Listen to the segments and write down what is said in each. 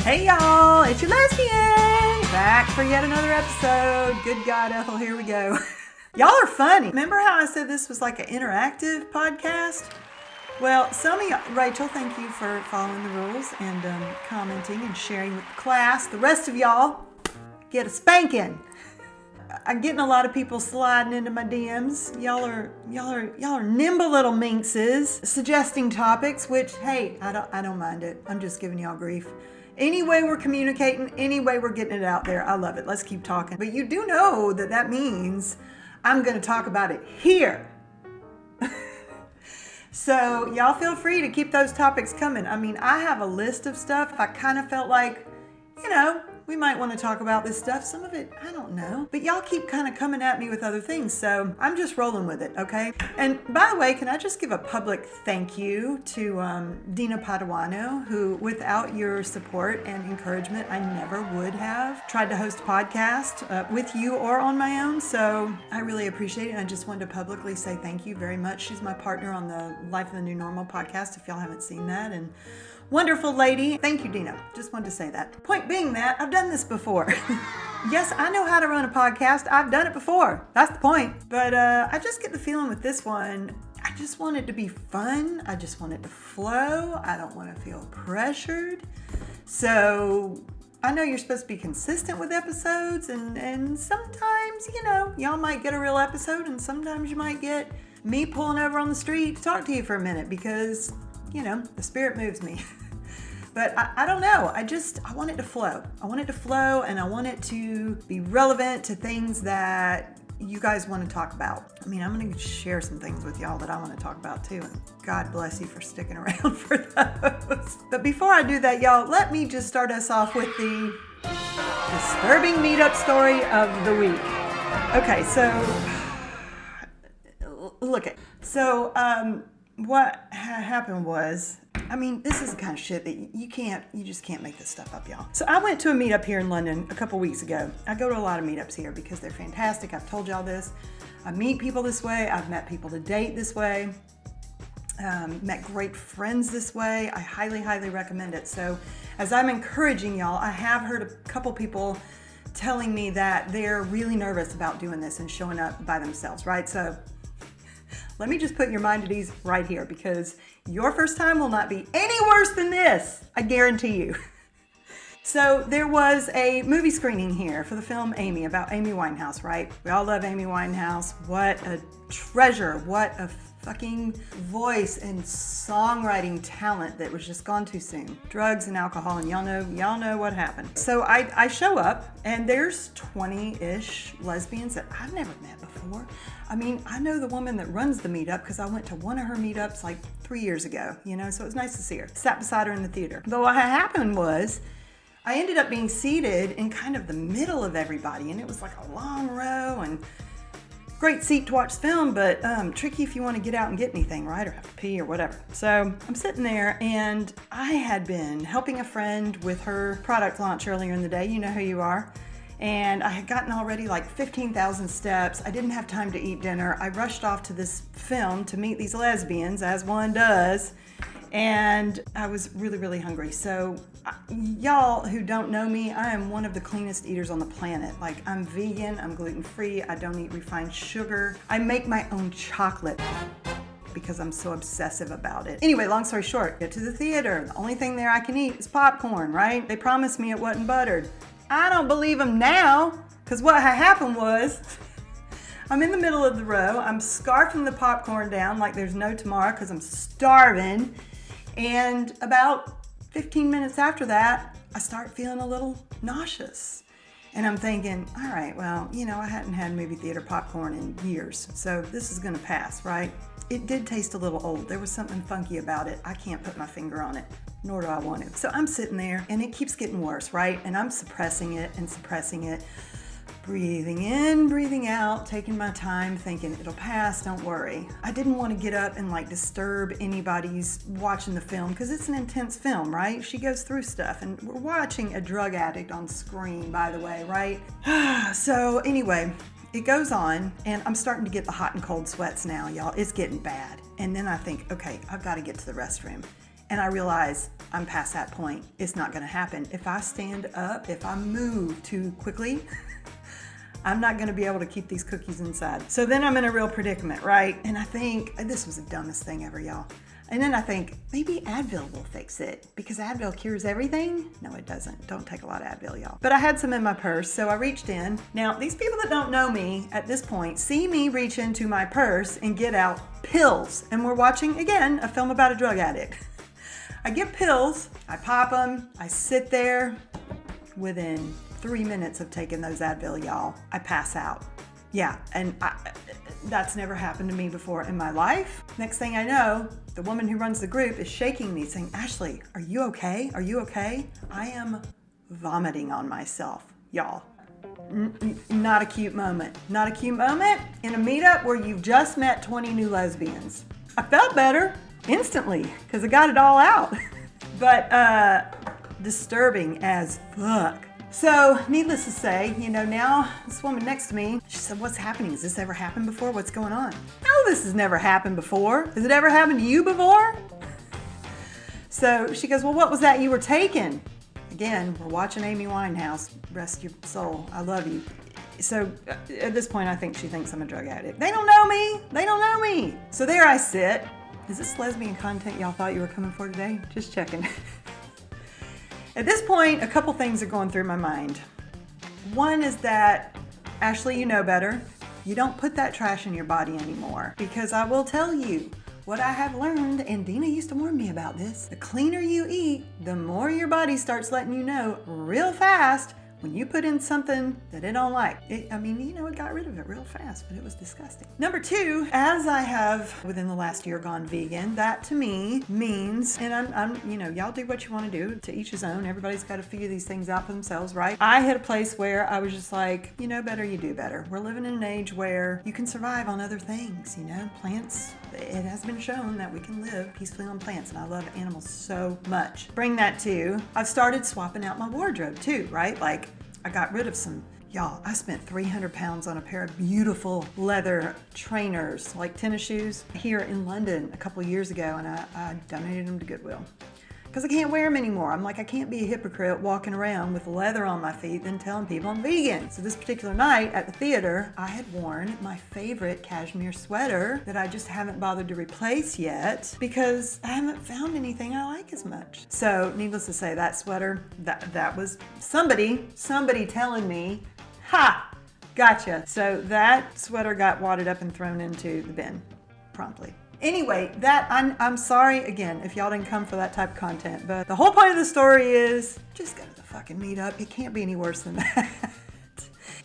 Hey y'all, it's your lesbian! Back for yet another episode. Good God, Ethel, here we go. Y'all are funny. Remember how I said this was like an interactive podcast? Well, some of y'all, Rachel, thank you for following the rules and commenting and sharing with the class. The rest of y'all, get a spanking. I'm getting a lot of people sliding into my DMs. Y'all are nimble little minxes, suggesting topics, which, hey, I don't mind it. I'm just giving y'all grief. Any way we're communicating, any way we're getting it out there, I love it. Let's keep talking. But you do know that means I'm going to talk about it here. So y'all feel free to keep those topics coming. I mean, I have a list of stuff. I kind of felt like, we might want to talk about this stuff. Some of it, I don't know. But y'all keep kind of coming at me with other things. So I'm just rolling with it, okay? And by the way, can I just give a public thank you to Dena Paduano, who without your support and encouragement, I never would have tried to host a podcast with you or on my own. So I really appreciate it. And I just wanted to publicly say thank you very much. She's my partner on the Life of the New Normal podcast, if y'all haven't seen that. And wonderful lady. Thank you, Dena. Just wanted to say that. Point being that I've done this before. Yes, I know how to run a podcast. I've done it before. That's the point. But I just get the feeling with this one, I just want it to be fun. I just want it to flow. I don't want to feel pressured. So I know you're supposed to be consistent with episodes, and sometimes, y'all might get a real episode, and sometimes you might get me pulling over on the street to talk to you for a minute because the spirit moves me. But I don't know. I want it to flow. I want it to flow, and I want it to be relevant to things that you guys want to talk about. I mean, I'm going to share some things with y'all that I want to talk about too. And God bless you for sticking around for those. But before I do that, y'all, let me just start us off with the disturbing meetup story of the week. Okay, so look at. So, what happened was, this is the kind of shit that you just can't make this stuff up, y'all. So I went to a meetup here in London a couple weeks ago. I go to a lot of meetups here because they're fantastic. I've told y'all this. I meet people this way. I've met people to date this way. Met great friends this way. I highly, highly recommend it. So as I'm encouraging y'all, I have heard a couple people telling me that they're really nervous about doing this and showing up by themselves, right? So let me just put your mind at ease right here, because your first time will not be any worse than this. I guarantee you. So there was a movie screening here for the film Amy, about Amy Winehouse, right? We all love Amy Winehouse. What a treasure. What a fucking voice and songwriting talent that was just gone too soon. Drugs and alcohol, and y'all know what happened. So I show up, and there's 20-ish lesbians that I've never met before. I know the woman that runs the meetup because I went to one of her meetups like 3 years ago, so it was nice to see her. Sat beside her in the theater. But what happened was, I ended up being seated in kind of the middle of everybody, and it was like a long row, and great seat to watch film, but tricky if you want to get out and get anything, right? Or have to pee or whatever. So I'm sitting there, and I had been helping a friend with her product launch earlier in the day. You know who you are. And I had gotten already like 15,000 steps. I didn't have time to eat dinner. I rushed off to this film to meet these lesbians, as one does. And I was really, really hungry. So y'all who don't know me, I am one of the cleanest eaters on the planet. Like, I'm vegan, I'm gluten-free, I don't eat refined sugar. I make my own chocolate because I'm so obsessive about it. Anyway, long story short, get to the theater. The only thing there I can eat is popcorn, right? They promised me it wasn't buttered. I don't believe them now, because what happened was, I'm in the middle of the row, I'm scarfing the popcorn down like there's no tomorrow because I'm starving, and about 15 minutes after that, I start feeling a little nauseous. And I'm thinking, all right, well, I hadn't had movie theater popcorn in years, so this is gonna pass, right? It did taste a little old. There was something funky about it. I can't put my finger on it, nor do I want to. So I'm sitting there, and it keeps getting worse, right? And I'm suppressing it, breathing in, breathing out, taking my time, thinking it'll pass, don't worry. I didn't want to get up and disturb anybody's watching the film, because it's an intense film, right? She goes through stuff, and we're watching a drug addict on screen, by the way, right? So anyway, it goes on, and I'm starting to get the hot and cold sweats now, y'all. It's getting bad. And then I think, okay, I've got to get to the restroom. And I realize I'm past that point. It's not gonna happen. If I stand up, if I move too quickly, I'm not gonna be able to keep these cookies inside. So then I'm in a real predicament, right? And I think, this was the dumbest thing ever, y'all. And then I think, maybe Advil will fix it because Advil cures everything. No, it doesn't. Don't take a lot of Advil, y'all. But I had some in my purse, so I reached in. Now, these people that don't know me at this point see me reach into my purse and get out pills. And we're watching, again, a film about a drug addict. I get pills, I pop them, I sit there. Within 3 minutes of taking those Advil, y'all, I pass out. Yeah, and that's never happened to me before in my life. Next thing I know, the woman who runs the group is shaking me saying, Ashley, are you okay? Are you okay? I am vomiting on myself, y'all. Not a cute moment. Not a cute moment in a meetup where you've just met 20 new lesbians. I felt better instantly because I got it all out. But disturbing as fuck. So, needless to say, now this woman next to me, she said, what's happening? Has this ever happened before? What's going on? No, this has never happened before. Has it ever happened to you before? So she goes, well, what was that you were taking? Again, we're watching Amy Winehouse. Rest your soul. I love you. So at this point, I think she thinks I'm a drug addict. They don't know me. They don't know me. So there I sit. Is this lesbian content y'all thought you were coming for today? Just checking. At this point, a couple things are going through my mind. One is that, Ashley, you know better. You don't put that trash in your body anymore. Because I will tell you, what I have learned, and Dena used to warn me about this, the cleaner you eat, the more your body starts letting you know real fast when you put in something that it don't like. It got rid of it real fast, but it was disgusting. Number two, as I have within the last year gone vegan, that to me means, and I'm y'all do what you want to do, to each his own. Everybody's got to figure these things out for themselves, right? I hit a place where I was just like, you know better, you do better. We're living in an age where you can survive on other things, plants. It has been shown that we can live peacefully on plants, and I love animals so much. Bring that to, I've started swapping out my wardrobe too, right? Like, I got rid of some, y'all, I spent 300 pounds on a pair of beautiful leather trainers, like tennis shoes, here in London a couple of years ago, and I donated them to Goodwill. Because I can't wear them anymore. I'm like, I can't be a hypocrite walking around with leather on my feet and telling people I'm vegan. So this particular night at the theater, I had worn my favorite cashmere sweater that I just haven't bothered to replace yet because I haven't found anything I like as much. So needless to say, that sweater, that was somebody telling me, ha, gotcha. So that sweater got wadded up and thrown into the bin promptly. Anyway, I'm sorry again if y'all didn't come for that type of content, but the whole point of the story is just go to the fucking meetup. It can't be any worse than that.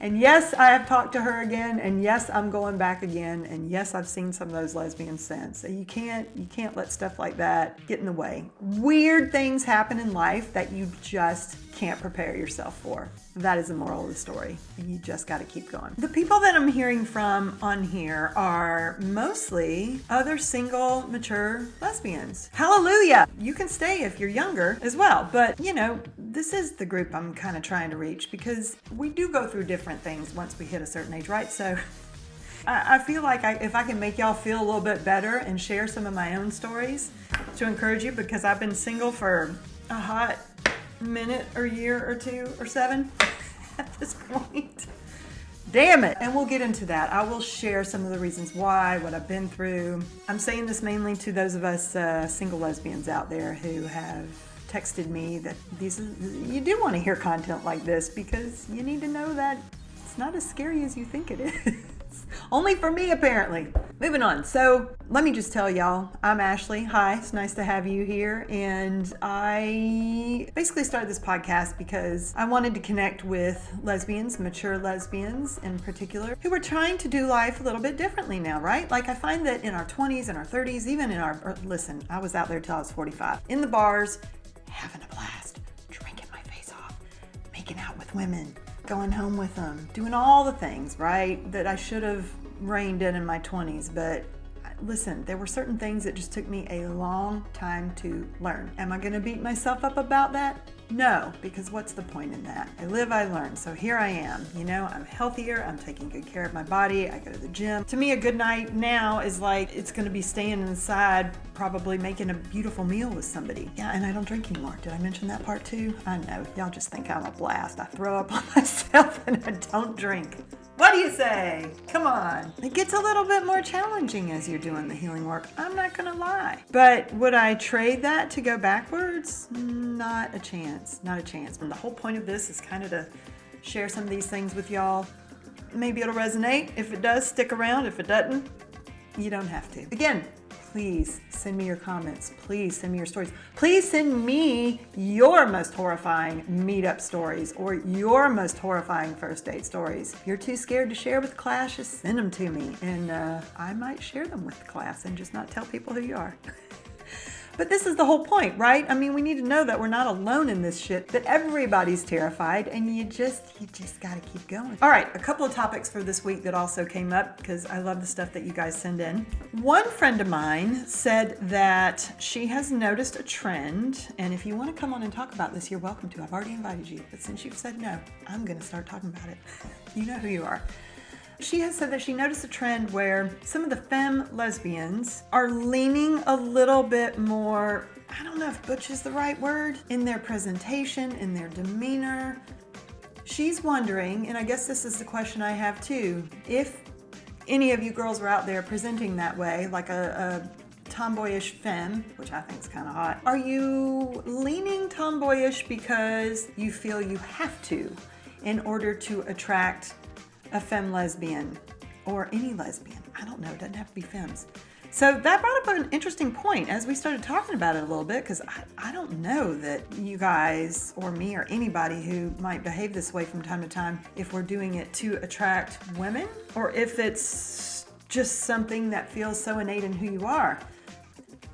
And yes, I have talked to her again, and yes, I'm going back again, and yes, I've seen some of those lesbians since. So you can't let stuff like that get in the way. Weird things happen in life that you just can't prepare yourself for. That is the moral of the story. You just got to keep going. The people that I'm hearing from on here are mostly other single, mature lesbians. Hallelujah! You can stay if you're younger as well. But, this is the group I'm kind of trying to reach because we do go through different things once we hit a certain age, right? So I feel like if I can make y'all feel a little bit better and share some of my own stories to encourage you, because I've been single for a hot minute or year or two or 7 at this point. Damn it. And we'll get into that. I will share some of the reasons why, what I've been through. I'm saying this mainly to those of us single lesbians out there who have texted me that you do want to hear content like this because you need to know that it's not as scary as you think it is. Only for me, apparently. Moving on. So let me just tell y'all, I'm Ashley. Hi, it's nice to have you here. And I basically started this podcast because I wanted to connect with lesbians, mature lesbians in particular, who are trying to do life a little bit differently now, right? Like I find that in our 20s and our 30s, even in listen, I was out there till I was 45, in the bars, having a blast, drinking my face off, making out with women, going home with them, doing all the things, right, that I should have reined in my 20s. But listen, there were certain things that just took me a long time to learn. Am I going to beat myself up about that? No, because what's the point in that? I live, I learn. So here I am. I'm healthier. I'm taking good care of my body. I go to the gym. To me, a good night now is like it's going to be staying inside, probably making a beautiful meal with somebody. Yeah, and I don't drink anymore. Did I mention that part too? I know. Y'all just think I'm a blast. I throw up on myself and I don't drink. What do you say? Come on. It gets a little bit more challenging as you're doing the healing work. I'm not going to lie. But would I trade that to go backwards? Not a chance. Not a chance. And the whole point of this is kind of to share some of these things with y'all. Maybe it'll resonate. If it does, stick around. If it doesn't, you don't have to. Again, please send me your comments. Please send me your stories. Please send me your most horrifying meetup stories or your most horrifying first date stories. If you're too scared to share with class, just send them to me. And I might share them with the class and just not tell people who you are. But this is the whole point, right? I mean, we need to know that we're not alone in this shit, that everybody's terrified, and you just gotta keep going. All right, a couple of topics for this week that also came up because I love the stuff that you guys send in. One friend of mine said that she has noticed a trend, and if you want to come on and talk about this, you're welcome to. I've already invited you, but since you've said no, I'm gonna start talking about it. You know who you are. She has said that she noticed a trend where some of the femme lesbians are leaning a little bit more, I don't know if butch is the right word, in their presentation, in their demeanor. She's wondering, and I guess this is the question I have too, if any of you girls are out there presenting that way, like a tomboyish femme, which I think is kind of hot, are you leaning tomboyish because you feel you have to in order to attract a femme lesbian or any lesbian? I don't know, it doesn't have to be femmes. So that brought up an interesting point as we started talking about it a little bit, because I don't know that you guys or me or anybody who might behave this way from time to time, if we're doing it to attract women or if it's just something that feels so innate in who you are.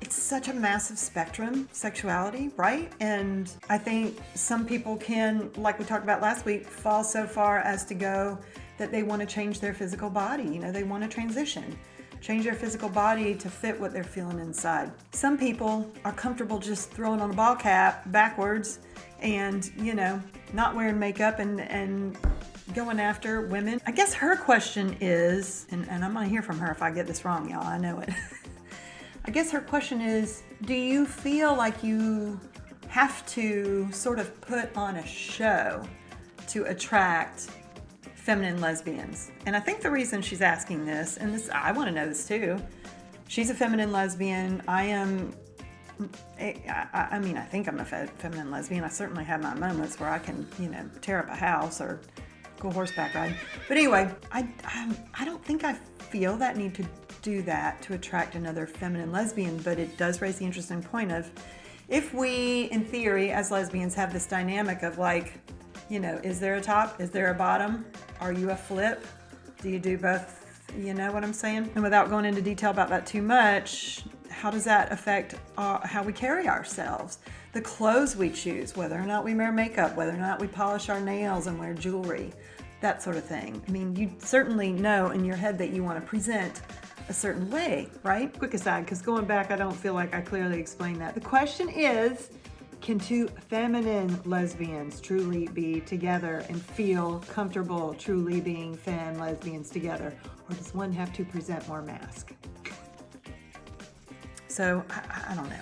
It's such a massive spectrum, sexuality, right? And I think some people can, like we talked about last week, fall so far as to go that they want to change their physical body. They want to transition, change their physical body to fit what they're feeling inside. Some people are comfortable just throwing on a ball cap backwards and, not wearing makeup and going after women. I guess her question is, and I'm going to hear from her if I get this wrong, y'all, I know it. I guess her question is, do you feel like you have to sort of put on a show to attract feminine lesbians? And I think the reason she's asking this, and this, I want to know this too, she's a feminine lesbian. I think I'm a feminine lesbian. I certainly have my moments where I can, tear up a house or go horseback riding. But anyway, I don't think I feel that need to do that to attract another feminine lesbian, but it does raise the interesting point of, if we, in theory, as lesbians have this dynamic of like, is there a top? Is there a bottom? Are you a flip? Do you do both? You know what I'm saying? And without going into detail about that too much, how does that affect how we carry ourselves? The clothes we choose, whether or not we wear makeup, whether or not we polish our nails and wear jewelry, that sort of thing. I mean, you certainly know in your head that you want to present a certain way, right? Quick aside, because going back, I don't feel like I clearly explained that. The question is, can two feminine lesbians truly be together and feel comfortable truly being femme lesbians together? Or does one have to present more mask? So, I don't know.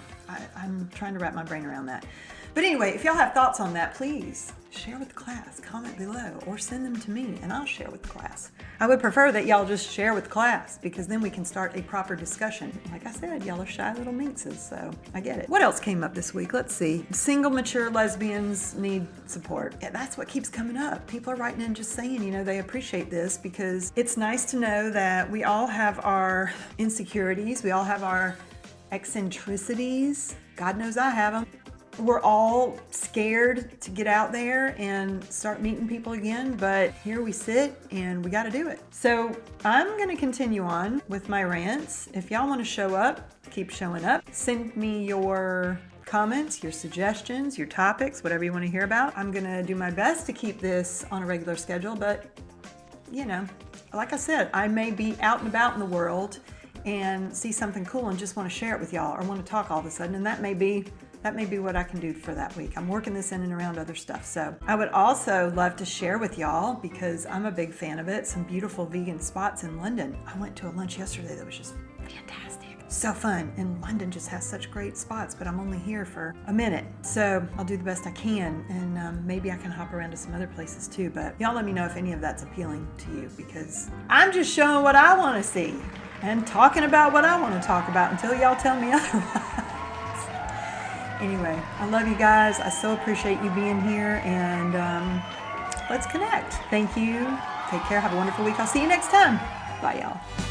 I'm trying to wrap my brain around that. But anyway, if y'all have thoughts on that, please share with the class, comment below, or send them to me and I'll share with the class. I would prefer that y'all just share with the class because then we can start a proper discussion. Like I said, y'all are shy little minxes, so I get it. What else came up this week? Let's see. Single mature lesbians need support. Yeah, that's what keeps coming up. People are writing in just saying, they appreciate this because it's nice to know that we all have our insecurities. We all have our eccentricities. God knows I have them. We're all scared to get out there and start meeting people again, but here we sit and we got to do it. So I'm going to continue on with my rants. If y'all want to show up, keep showing up. Send me your comments, your suggestions, your topics, whatever you want to hear about. I'm going to do my best to keep this on a regular schedule, but like I said, I may be out and about in the world and see something cool and just want to share it with y'all or want to talk all of a sudden, and that may be that may be what I can do for that week. I'm working this in and around other stuff. So I would also love to share with y'all, because I'm a big fan of it, some beautiful vegan spots in London. I went to a lunch yesterday that was just fantastic. So fun. And London just has such great spots, but I'm only here for a minute. So I'll do the best I can, and maybe I can hop around to some other places too. But y'all let me know if any of that's appealing to you, because I'm just showing what I want to see and talking about what I want to talk about until y'all tell me otherwise. Anyway, I love you guys. I so appreciate you being here, and let's connect. Thank you. Take care. Have a wonderful week. I'll see you next time. Bye, y'all.